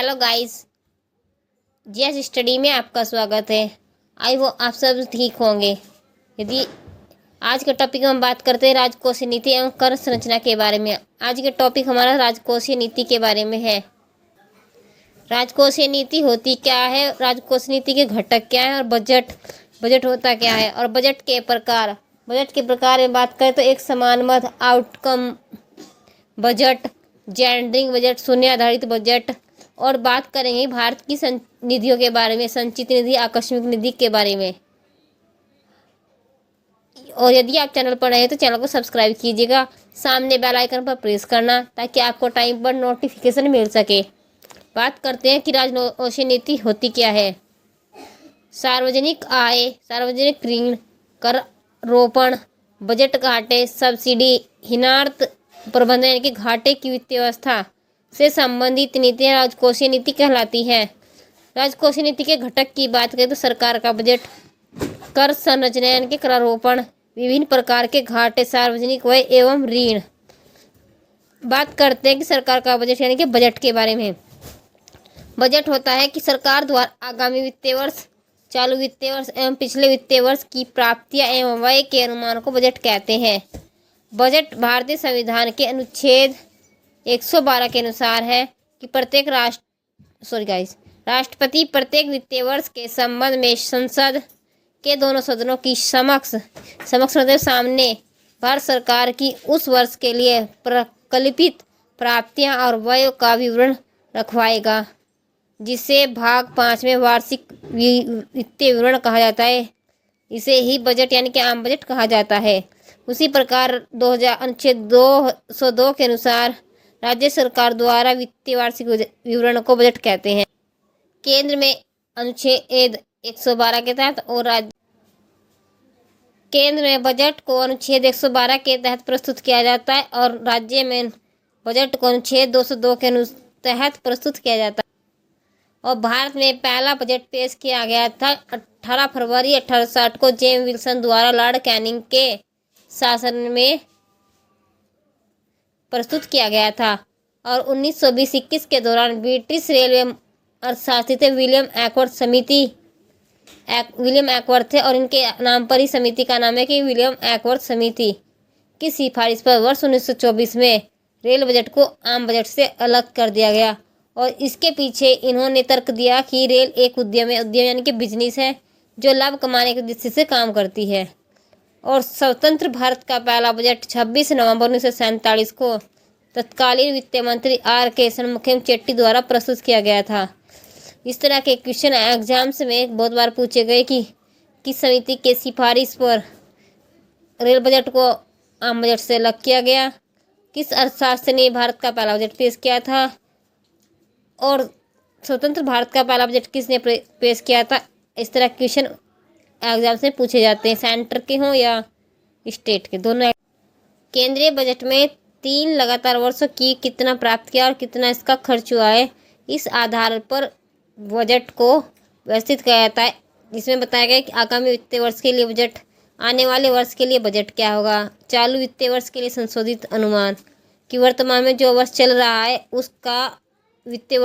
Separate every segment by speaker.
Speaker 1: Hello guys, GS study में आपका स्वागत है। आई वो आप सब ठीक होंगे। यदि आज के टॉपिक में हम बात करते हैं राजकोषीय नीति एवं कर संरचना के बारे में। आज के टॉपिक हमारा राजकोषीय नीति के बारे में है। राजकोषीय नीति होती क्या है, राजकोषीय नीति के घटक क्या है और बजट होता क्या है और बजट के प्रकार में बात करें तो एक समान मद आउटकम बजट, जेंडरिंग बजट, शून्य आधारित बजट और बात करेंगे भारत की निधियों के बारे में, संचित निधि, आकस्मिक निधि के बारे में। और यदि आप चैनल पर नए हैं तो चैनल को सब्सक्राइब कीजिएगा, सामने बेल आइकन पर प्रेस करना ताकि आपको टाइम पर नोटिफिकेशन मिल सके। बात करते हैं कि राजकोषीय नीति होती क्या है। सार्वजनिक आय, सार्वजनिक ऋण, कर रोपण, बजट घाटे, सब्सिडी, हिनार्थ प्रबंधन यानी कि घाटे की वित्तीय व्यवस्था से संबंधित नीतियाँ राजकोषीय नीति कहलाती है। राजकोषीय नीति के घटक की बात करें तो सरकार का बजट, कर संरचना यानी कि करारोपण, विभिन्न प्रकार के घाटे, सार्वजनिक व्यय एवं ऋण। बात करते हैं कि सरकार का बजट यानी कि बजट के बारे में। बजट होता है कि सरकार द्वारा आगामी वित्तीय वर्ष, चालू वित्तीय वर्ष एवं पिछले वित्तीय वर्ष की प्राप्तियां एवं व्यय के अनुमान को बजट कहते हैं। बजट भारतीय संविधान के अनुच्छेद 112 के अनुसार है कि राष्ट्रपति प्रत्येक वित्तीय वर्ष के संबंध में संसद के दोनों सदनों की समक्ष मतलब सामने भारत सरकार की उस वर्ष के लिए प्रकल्पित प्राप्तियां और व्यय का विवरण रखवाएगा, जिसे भाग 5 में वार्षिक वित्तीय विवरण कहा जाता है। इसे ही बजट यानी कि आम बजट कहा जाता है। उसी प्रकार अनुच्छेद 202 के अनुसार राज्य सरकार द्वारा वित्तीय वार्षिक विवरण को बजट कहते हैं। केंद्र में अनुच्छेद 112 के तहत और केंद्र में बजट को अनुच्छेद 112 के तहत प्रस्तुत किया जाता है और राज्य में बजट को अनुच्छेद 202 के तहत प्रस्तुत किया जाता है। और भारत में पहला बजट पेश किया गया था 18 फरवरी 1860 को जेम्स विल्सन द्वारा लॉर्ड कैनिंग के शासन में प्रस्तुत किया गया था। और 1920-21 के दौरान ब्रिटिश रेलवे अर्थशास्त्री थे विलियम एक्वर्थ थे और इनके नाम पर ही समिति का नाम है कि विलियम एक्वर्थ समिति की सिफारिश पर वर्ष 1924 में रेल बजट को आम बजट से अलग कर दिया गया। और इसके पीछे इन्होंने तर्क दिया कि रेल एक उद्यम यानी कि बिजनेस है जो लाभ कमाने के उद्देश्य से काम करती है। और स्वतंत्र भारत का पहला बजट 26 नवंबर 1947 को तत्कालीन वित्त मंत्री R.K. षणमुखम चेट्टी द्वारा प्रस्तुत किया गया था। इस तरह के क्वेश्चन एग्जाम्स में बहुत बार पूछे गए कि किस समिति के सिफारिश पर रेल बजट को आम बजट से अलग किया गया, किस अर्थशास्त्री ने भारत का पहला बजट पेश किया था और स्वतंत्र भारत का पहला बजट किसने पेश किया था। इस तरह क्वेश्चन एग्जाम्स में पूछे जाते हैं, सेंटर के हों या स्टेट के, दोनों। केंद्रीय बजट में 3 लगातार वर्षों की कितना प्राप्त किया और कितना इसका खर्च हुआ है, इस आधार पर बजट को व्यवस्थित किया जाता है। जिसमें बताया गया कि आगामी वित्तीय वर्ष के लिए बजट, आने वाले वर्ष के लिए बजट क्या होगा, चालू वित्तीय वर्ष के लिए संशोधित अनुमान कि वर्तमान में जो वर्ष चल रहा है उसका वित्तीय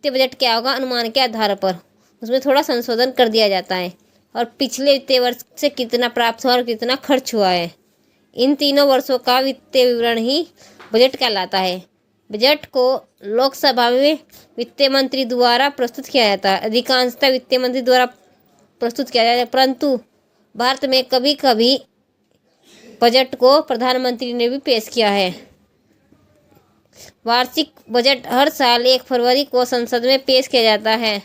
Speaker 1: बजट क्या होगा, अनुमान के आधार पर उसमें थोड़ा संशोधन कर दिया जाता है। और पिछले वित्तीय वर्ष से कितना प्राप्त हुआ और कितना खर्च हुआ है, इन तीनों वर्षों का वित्तीय विवरण ही बजट कहलाता है। बजट को लोकसभा में वित्त मंत्री द्वारा प्रस्तुत किया जाता है, अधिकांशतः वित्त मंत्री द्वारा प्रस्तुत किया जाता है, परंतु भारत में कभी कभी बजट को प्रधानमंत्री ने भी पेश किया है। वार्षिक बजट हर साल 1 फरवरी को संसद में पेश किया जाता है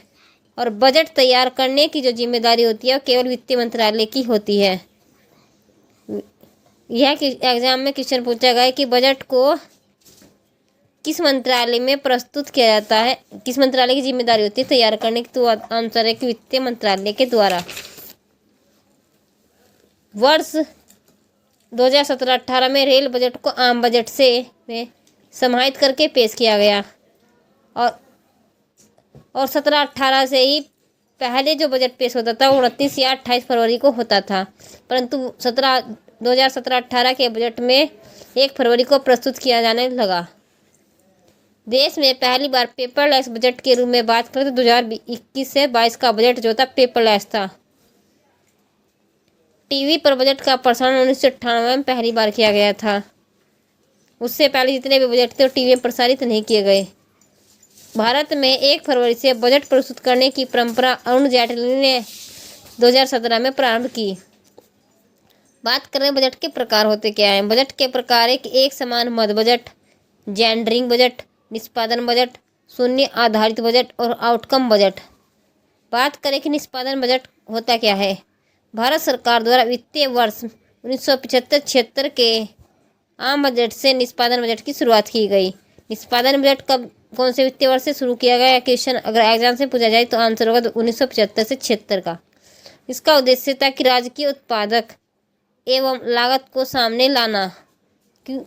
Speaker 1: और बजट तैयार करने की जो जिम्मेदारी होती है वो केवल वित्त मंत्रालय की होती है। यह एग्जाम में क्वेश्चन पूछा गया है कि बजट को किस मंत्रालय में प्रस्तुत किया जाता है, किस मंत्रालय की जिम्मेदारी होती है तैयार करने की, तो आंसर है कि वित्त मंत्रालय के द्वारा। वर्ष 2017-18 में रेल बजट को आम बजट से में समाहित करके पेश किया गया और 17-18 से ही पहले जो बजट पेश होता था 29 या 28 फरवरी को होता था, परंतु 2017-18 के बजट में 1 फरवरी को प्रस्तुत किया जाने लगा। देश में पहली बार पेपरलेस बजट के रूप में बात करें तो 2021 से 22 का बजट जो था पेपरलेस था। टीवी पर बजट का प्रसारण 1998 में पहली बार किया गया था। उससे पहले जितने भी बजट थे वो टीवी में प्रसारित नहीं किए गए। भारत में 1 फरवरी से बजट प्रस्तुत करने की परंपरा अरुण जेटली ने 2017 में प्रारंभ की। बात करें बजट के प्रकार होते क्या हैं। बजट के प्रकार एक समान मद बजट, जेंडरिंग बजट, निष्पादन बजट, शून्य आधारित बजट और आउटकम बजट। बात करें कि निष्पादन बजट होता क्या है। भारत सरकार द्वारा वित्तीय वर्ष 1975-76 के आम बजट से निष्पादन बजट की शुरुआत की गई। निष्पादन बजट कब कौन से वित्तीय वर्ष से शुरू किया गया क्वेश्चन अगर एग्जाम से पूछा जाए तो आंसर होगा 1975 से 76 का। इसका उद्देश्य था कि राज्य की उत्पादक एवं लागत को सामने लाना कि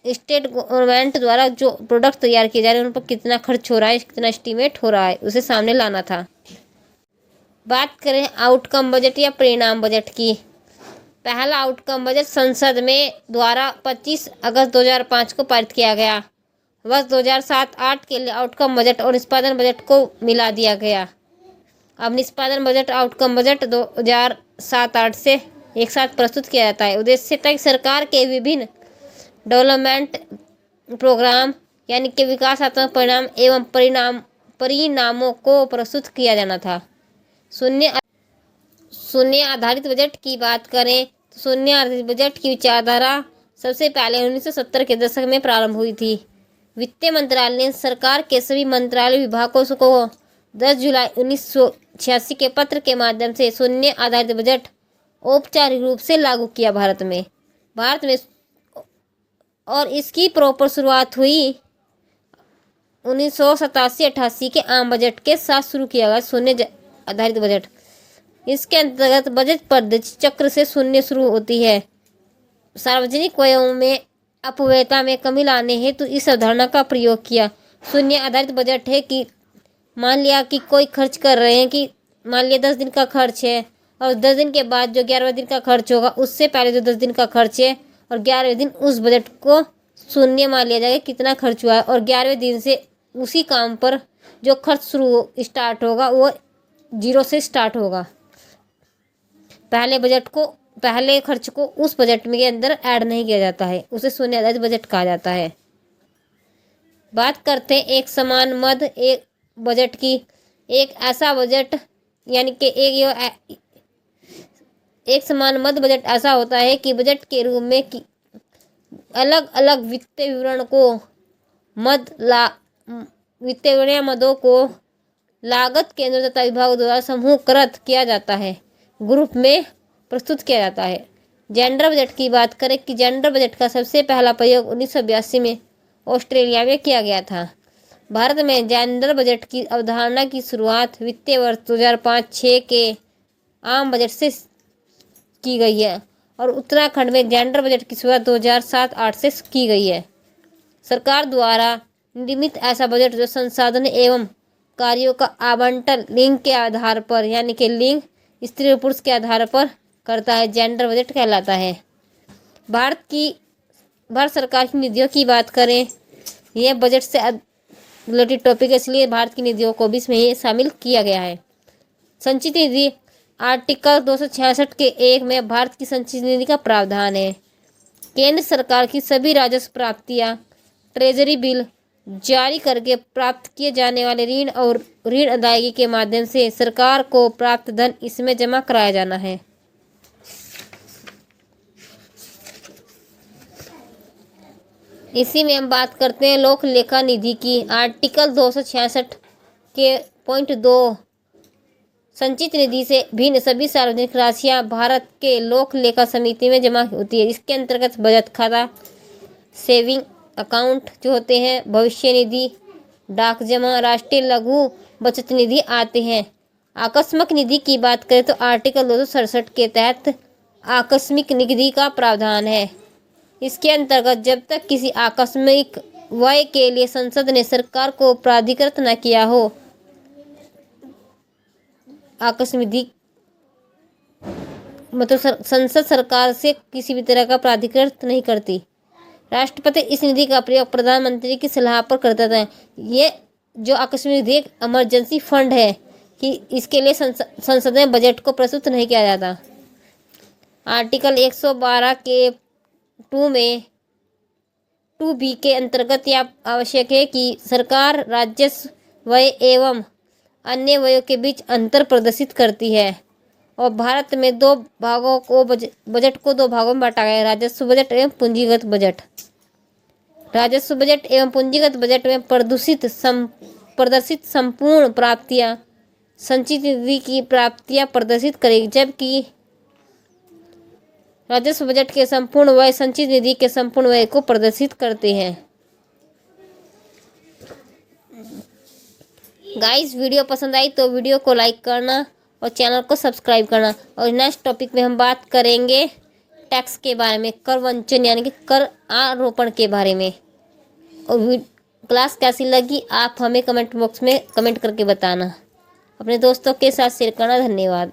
Speaker 1: स्टेट गवर्नमेंट द्वारा जो प्रोडक्ट तैयार किए जा रहे हैं उन पर कितना खर्च हो रहा है, कितना एस्टीमेट हो रहा है, उसे सामने लाना था। बात करें आउटकम बजट या परिणाम बजट की। पहला आउटकम बजट संसद में द्वारा 25 अगस्त 2005 को पारित किया गया। वर्ष 2007-08 के लिए आउटकम बजट और निष्पादन बजट को मिला दिया गया। अब निष्पादन बजट आउटकम बजट 2007-08 से एक साथ प्रस्तुत किया जाता है। उद्देश्य था कि सरकार के विभिन्न डेवलपमेंट प्रोग्राम यानी कि विकासात्मक परिणाम एवं परिणामों को प्रस्तुत किया जाना था। शून्य आधारित बजट की बात करें तो शून्य आधारित बजट की विचारधारा सबसे पहले 1970 के दशक में प्रारंभ हुई थी। वित्त मंत्रालय ने सरकार के सभी मंत्रालय विभागों को 10 जुलाई 1986 के पत्र के माध्यम से शून्य आधारित बजट औपचारिक रूप से लागू किया। भारत में और इसकी प्रॉपर शुरुआत हुई 1987-88 के आम बजट के साथ शुरू किया गया शून्य आधारित बजट। इसके अंतर्गत बजट पद्धति चक्र से शून्य शुरू होती है। सार्वजनिक व्ययों में अपव्ययता में कमी लाने हेतु इस अवधारणा का प्रयोग किया। शून्य आधारित बजट है कि मान लिया कि कोई खर्च कर रहे हैं कि मान लिया 10 दिन का खर्च है और 10 दिन के बाद जो 11वें दिन का खर्च होगा उससे पहले जो 10 दिन का खर्च है और 11वें दिन उस बजट को शून्य मान लिया जाएगा कितना खर्च हुआ है और 11वें दिन से उसी काम पर जो खर्च स्टार्ट होगा वो 0 से स्टार्ट होगा। पहले खर्च को उस बजट में के अंदर ऐड नहीं किया जाता है, उसे शून्य आधारित बजट कहा जाता है। बात करते हैं एक समान मद एक बजट की। एक ऐसा बजट यानी कि एक समान मद बजट ऐसा होता है कि बजट के रूप में कि अलग अलग वित्तीय विवरण को मदों को लागत केंद्र तथा विभाग द्वारा समूहकृत किया जाता है, ग्रुप में प्रस्तुत किया जाता है। जेंडर बजट की बात करें कि जेंडर बजट का सबसे पहला प्रयोग 1982 में ऑस्ट्रेलिया में किया गया था। भारत में जेंडर बजट की अवधारणा की शुरुआत वित्तीय वर्ष 2005-06 के आम बजट से की गई है और उत्तराखंड में जेंडर बजट की शुरुआत 2007-08 से की गई है। सरकार द्वारा निर्मित ऐसा बजट जो संसाधन एवं कार्यों का आवंटन लिंग के आधार पर यानी कि लिंग स्त्री और पुरुष के आधार पर करता है, जेंडर बजट कहलाता है। भारत सरकार की निधियों की बात करें, यह बजट से रिलेटेड टॉपिक है इसलिए भारत की निधियों को भी इसमें ही शामिल किया गया है। संचित निधि आर्टिकल 266 के 1 में भारत की संचित निधि का प्रावधान है। केंद्र सरकार की सभी राजस्व प्राप्तियां ट्रेजरी बिल जारी करके प्राप्त किए जाने वाले ऋण और ऋण अदायगी के माध्यम से सरकार को प्राप्त धन इसमें जमा कराया जाना है। इसी में हम बात करते हैं लोक लेखा निधि की। आर्टिकल 266 के पॉइंट 2 संचित निधि से भिन्न सभी सार्वजनिक राशियां भारत के लोक लेखा समिति में जमा होती है। इसके अंतर्गत बचत खाता, सेविंग अकाउंट जो होते हैं, भविष्य निधि, डाक जमा, राष्ट्रीय लघु बचत निधि आते हैं। आकस्मिक निधि की बात करें तो आर्टिकल 267 के तहत आकस्मिक निधि का प्रावधान है। इसके अंतर्गत जब तक किसी आकस्मिक व्यय के लिए संसद ने सरकार को प्राधिकृत न किया हो, आकस्मिक निधि मतलब संसद सरकार से किसी भी तरह का प्राधिकृत नहीं करती। राष्ट्रपति इस निधि का प्रयोग प्रधानमंत्री की सलाह पर करता था। ये जो आकस्मिक निधि एक इमरजेंसी फंड है कि इसके लिए संसद में बजट को प्रस्तुत नहीं किया जाता। आर्टिकल 112 के 2 के अंतर्गत यह आवश्यक है कि सरकार राजस्व व्यय एवं अन्य व्ययों के बीच अंतर प्रदर्शित करती है। और भारत में बजट को दो भागों में बांटा गया है, राजस्व बजट एवं पूंजीगत बजट। राजस्व बजट एवं पूंजीगत बजट में प्रदर्शित संपूर्ण प्राप्तियां संचित निधि की प्राप्तियां प्रदर्शित करेगी, जबकि राजस्व बजट के संपूर्ण व्यय संचित निधि के संपूर्ण व्यय को प्रदर्शित करते हैं। गाइस, वीडियो पसंद आई तो वीडियो को लाइक करना और चैनल को सब्सक्राइब करना। और नेक्स्ट टॉपिक में हम बात करेंगे टैक्स के बारे में, कर वंचन यानी कि कर आरोपण के बारे में। और क्लास कैसी लगी आप हमें कमेंट बॉक्स में कमेंट करके बताना। अपने दोस्तों के साथ शेयर करना। धन्यवाद।